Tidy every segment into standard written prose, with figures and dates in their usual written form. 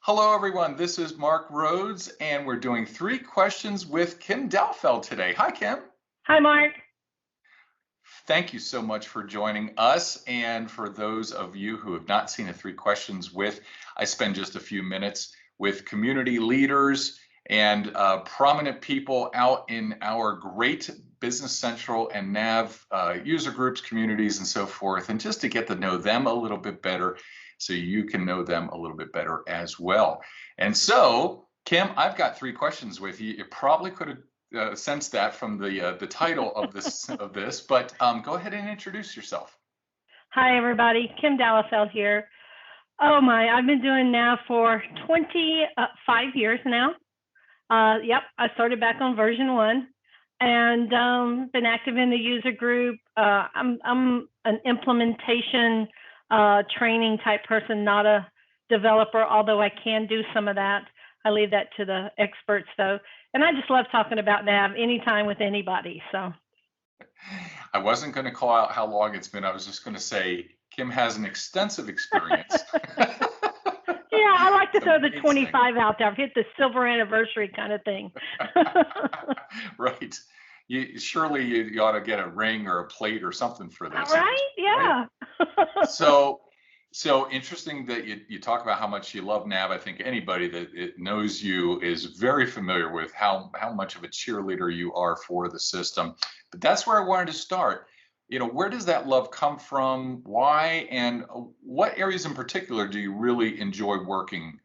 Hello, everyone. This is Mark Rhodes, and we're doing 3 questions with Kim Dallefeld today. Hi, Kim. Hi, Mark. Thank you so much for joining us. And for those of you who have not seen a 3 questions with, I spend just a few minutes with community leaders and prominent people out in our great Business Central and NAV user groups, communities, and so forth, and just to get to know them a little bit better so you can know them a little bit better as well. And so, Kim, I've got 3 questions with you. You probably could have sensed that from the title of this, but go ahead and introduce yourself. Hi, everybody. Kim Dallefeld here. Oh my, I've been doing NAV for 25 years now. Yep, I started back on version 1 and been active in the user group. I'm an implementation training type person, not a developer, although I can do some of that. I leave that to the experts though. And I just love talking about NAV anytime with anybody. So I wasn't going to call out how long it's been. I was just going to say Kim has an extensive experience. Yeah, I like to throw the 25 out there. I've hit the silver anniversary kind of thing. Right. Surely you ought to get a ring or a plate or something for this. Right? Yeah. Right? So interesting that you talk about how much you love NAV. I think anybody that knows you is very familiar with how much of a cheerleader you are for the system. But that's where I wanted to start. Where does that love come from? Why? And what areas in particular do you really enjoy working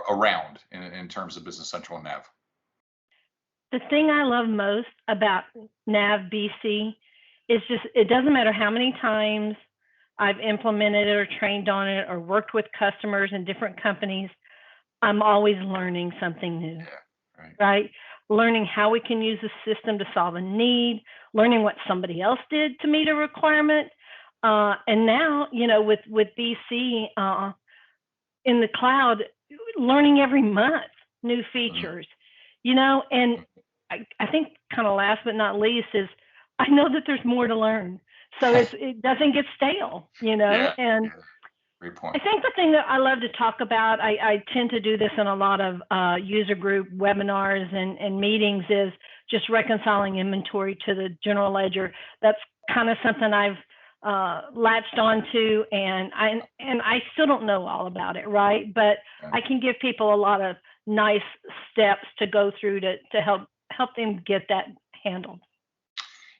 around in terms of Business Central and NAV? The thing I love most about NAV BC is just, it doesn't matter how many times I've implemented it or trained on it or worked with customers in different companies, I'm always learning something new, right? Learning how we can use the system to solve a need, learning what somebody else did to meet a requirement. And now, with BC in the cloud, learning every month new features, and I think kind of last but not least is I know that there's more to learn. So it doesn't get stale, and great point. I think the thing that I love to talk about, I tend to do this in a lot of user group webinars and meetings, is just reconciling inventory to the general ledger. That's kind of something I've latched onto, and I still don't know all about it, right? But I can give people a lot of nice steps to go through to help them get that handled.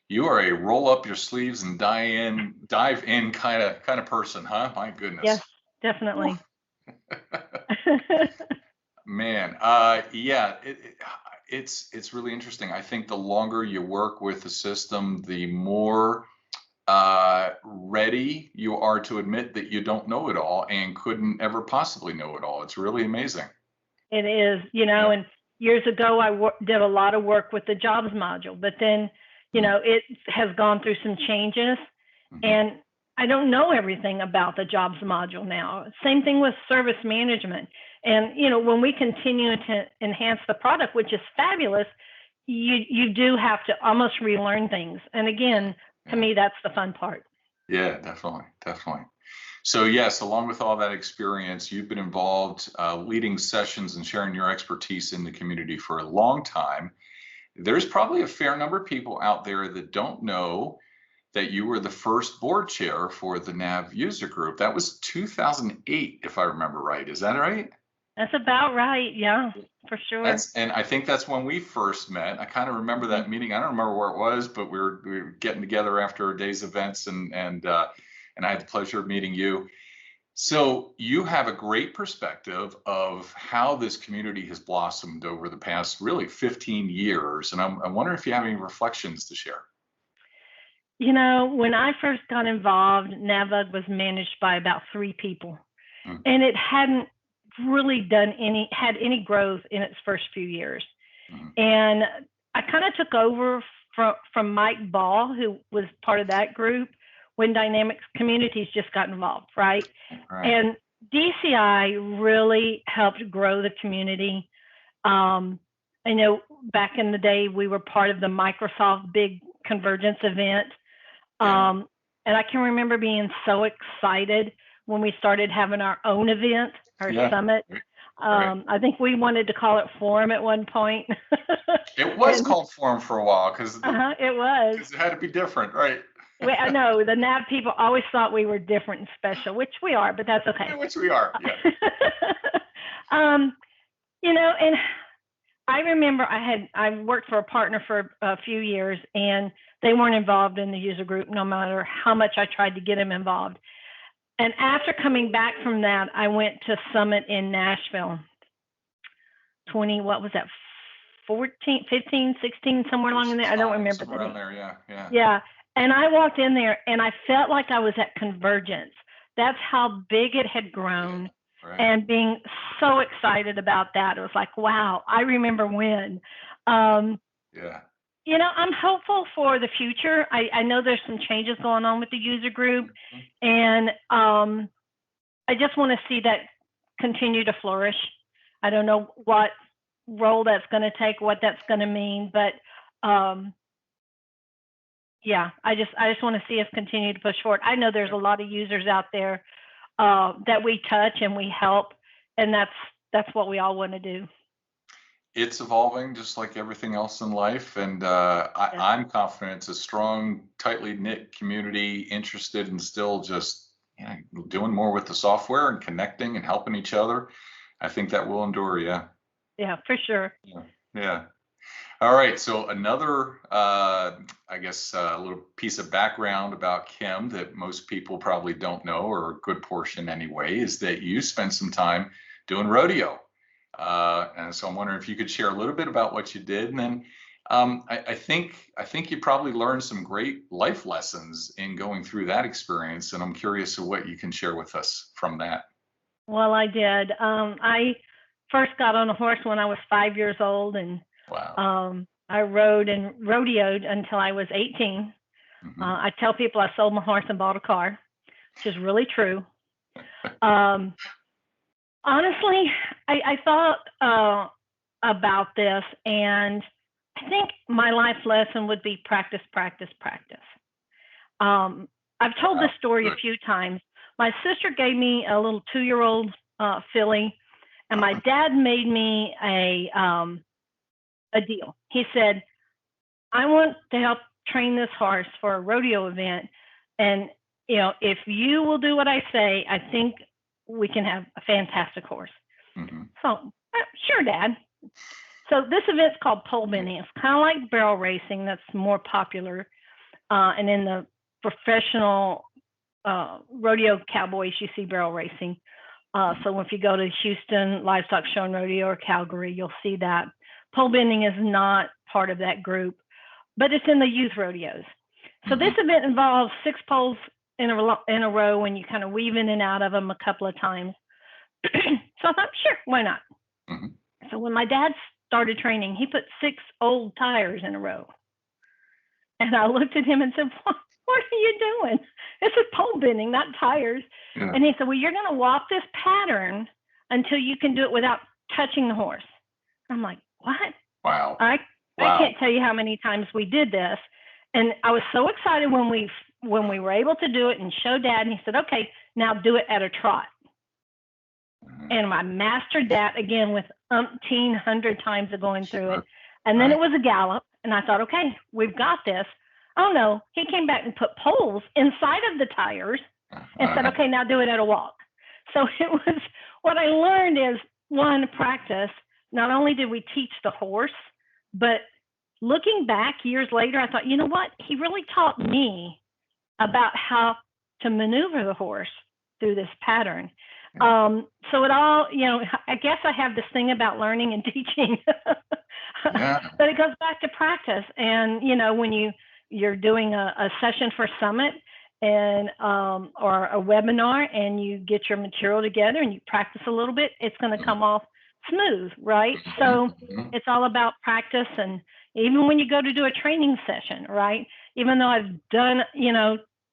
You are a roll up your sleeves and dive in kind of person, huh? My goodness. Yes, definitely. Man, yeah, it's really interesting. I think the longer you work with the system, the more ready you are to admit that you don't know it all and couldn't ever possibly know it all. It's really amazing. It is, and years ago I did a lot of work with the jobs module, but then it has gone through some changes, and I don't know everything about the jobs module now. Same thing with service management. And, when we continue to enhance the product, which is fabulous, you do have to almost relearn things. And again, to me, that's the fun part. Yeah, definitely. So yes, along with all that experience, you've been involved leading sessions and sharing your expertise in the community for a long time. There's probably a fair number of people out there that don't know that you were the first board chair for the NAV user group. That was 2008, if I remember right. Is that right? That's about right. Yeah, for sure. And I think that's when we first met. I kind of remember that meeting. I don't remember where it was, but we were getting together after a day's events, and I had the pleasure of meeting you. So you have a great perspective of how this community has blossomed over the past really 15 years. And I'm wondering if you have any reflections to share. When I first got involved, NAVUG was managed by about 3 people, and it hadn't really had any growth in its first few years. And I kind of took over from Mike Ball, who was part of that group, when Dynamics Communities just got involved, right? And DCI really helped grow the community. I know back in the day, we were part of the Microsoft big convergence event. And I can remember being so excited when we started having our own event, our summit. Right. I think we wanted to call it forum at one point. It was And called forum for a while because it was. it had to be different, right? I know the NAB people always thought we were different and special, which we are, but that's okay. Which we are, yeah. And I remember I worked for a partner for a few years, and they weren't involved in the user group no matter how much I tried to get them involved. And after coming back from that, I went to Summit in Nashville. What was that? 14, 15, 16, somewhere along in there. I don't remember. Somewhere around there, yeah. Yeah. And I walked in there and I felt like I was at Convergence. That's how big it had grown. Right. And being so excited about that. It was like, wow, I remember when. Yeah. I'm hopeful for the future. I know there's some changes going on with the user group, and I just want to see that continue to flourish. I don't know what role that's going to take, what that's going to mean, but yeah, I just want to see us continue to push forward. I know there's a lot of users out there that we touch and we help, and that's what we all want to do. It's evolving just like everything else in life, and I'm confident it's a strong, tightly knit community interested in still just doing more with the software and connecting and helping each other. I think that will endure. Yeah, for sure. Yeah. All right, so another I guess a little piece of background about Kim that most people probably don't know, or a good portion anyway, is that you spent some time doing rodeo. And so I'm wondering if you could share a little bit about what you did, and then I think you probably learned some great life lessons in going through that experience, and I'm curious of what you can share with us from that. Well, I did. I first got on a horse when I was 5 years old, and wow. I rode and rodeoed until I was 18. I tell people I sold my horse and bought a car, which is really true. Honestly, I thought about this, and I think my life lesson would be practice, practice, practice. I've told this story a few times. My sister gave me a little 2-year-old filly, and my dad made me a deal. He said, I want to help train this horse for a rodeo event, and if you will do what I say, I think we can have a fantastic horse. So, sure, Dad. So this event's called pole bending. It's kind of like barrel racing, that's more popular. And in the professional rodeo cowboys, you see barrel racing. So if you go to Houston Livestock Show and Rodeo or Calgary, you'll see that. Pole bending is not part of that group, but it's in the youth rodeos. So this event involves 6 poles in a row, and you kind of weave in and out of them a couple of times. So I thought, sure, why not? So when my dad started training, he put 6 old tires in a row. And I looked at him and said, what are you doing? This is pole bending, not tires. And he said, well, you're going to walk this pattern until you can do it without touching the horse. I'm like, what? Wow. I can't tell you how many times we did this. And I was so excited when we were able to do it and show Dad, and he said, okay, now do it at a trot. And I mastered that again with 1,800 times of going through it. And then it was a gallop, and I thought, okay, we've got this. Oh no, he came back and put poles inside of the tires and said, okay, now do it at a walk. So it was, what I learned is, one, practice. Not only did we teach the horse, but looking back years later, I thought, you know what? He really taught me about how to maneuver the horse through this pattern. So it all, I guess I have this thing about learning and teaching, but it goes back to practice. And, when you're doing a session for Summit and or a webinar, and you get your material together and you practice a little bit, it's going to come off smooth, right? So it's all about practice. And even when you go to do a training session, right? Even though I've done,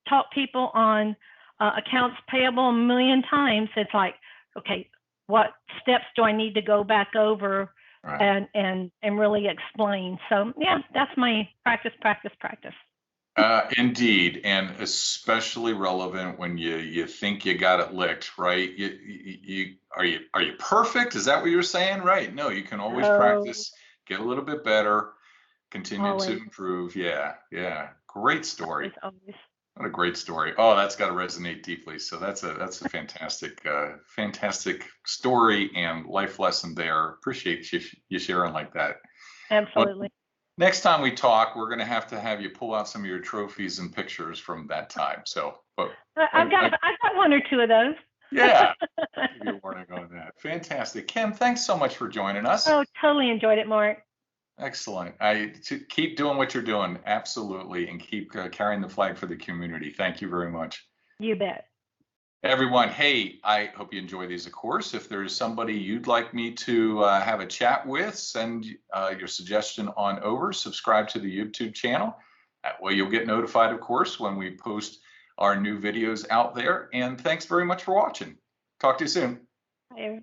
taught people on accounts payable a million times, it's like, okay, what steps do I need to go back over and really explain? So yeah, that's my practice, practice, practice. Indeed, and especially relevant when you think you got it licked, right? Are you perfect? Is that what you're saying? Right? No, you can always Oh, practice, get a little bit better, continue to always, improve. Yeah, yeah. Great story. always. What a great story. Oh, that's got to resonate deeply. So that's a fantastic story and life lesson there. Appreciate you sharing like that. Well, Absolutely. next time we talk, we're going to have you pull out some of your trophies and pictures from that time. So, but I've got one or two of those. yeah, give you a warning on that. Fantastic. Kim, thanks so much for joining us. Oh, totally enjoyed it, Mark. Excellent. Keep doing what you're doing. Absolutely. And keep carrying the flag for the community. Thank you very much. You bet. Everyone, hey, I hope you enjoy these, of course. If there's somebody you'd like me to have a chat with, send your suggestion on over. Subscribe to the YouTube channel. That way you'll get notified, of course, when we post our new videos out there. And thanks very much for watching. Talk to you soon. Bye.